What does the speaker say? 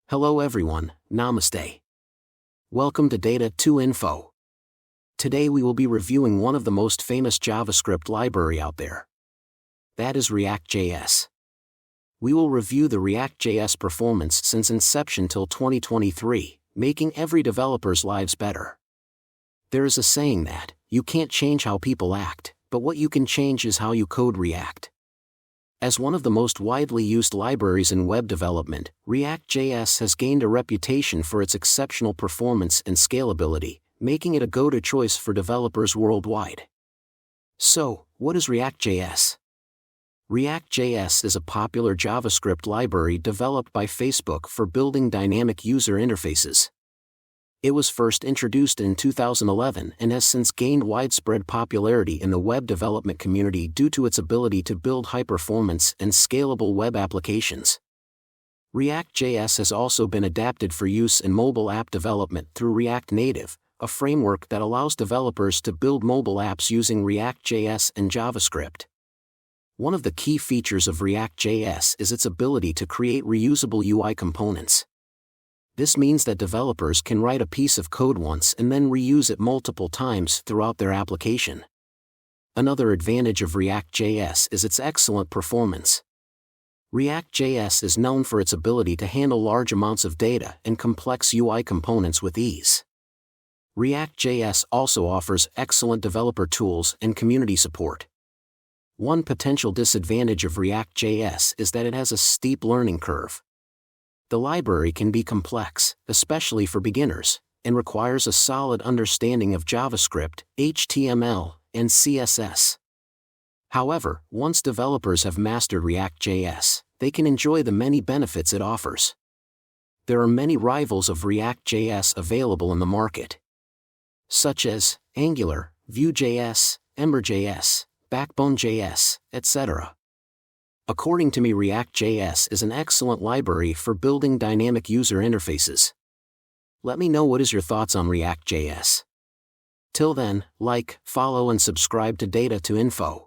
Hello everyone, Namaste. Welcome to Data 2 Info. Today we will be reviewing one of the most famous JavaScript library out there. That is React.js. We will review the React.js performance since inception till 2023, making every developer's lives better. There is a saying that, you can't change how people act, but what you can change is how you code React. As one of the most widely used libraries in web development, React.js has gained a reputation for its exceptional performance and scalability, making it a go-to choice for developers worldwide. So, what is React.js? React.js is a popular JavaScript library developed by Facebook for building dynamic user interfaces. It was first introduced in 2011 and has since gained widespread popularity in the web development community due to its ability to build high-performance and scalable web applications. React.js has also been adapted for use in mobile app development through React Native, a framework that allows developers to build mobile apps using React.js and JavaScript. One of the key features of React.js is its ability to create reusable UI components. This means that developers can write a piece of code once and then reuse it multiple times throughout their application. Another advantage of React.js is its excellent performance. React.js is known for its ability to handle large amounts of data and complex UI components with ease. React.js also offers excellent developer tools and community support. One potential disadvantage of React.js is that it has a steep learning curve. The library can be complex, especially for beginners, and requires a solid understanding of JavaScript, HTML, and CSS. However, once developers have mastered React.js, they can enjoy the many benefits it offers. There are many rivals of React.js available in the market, such as Angular, Vue.js, Ember.js, Backbone.js, etc. According to me, React.js is an excellent library for building dynamic user interfaces. Let me know what is your thoughts on React.js. Till then, like, follow and subscribe to Data 2 Info.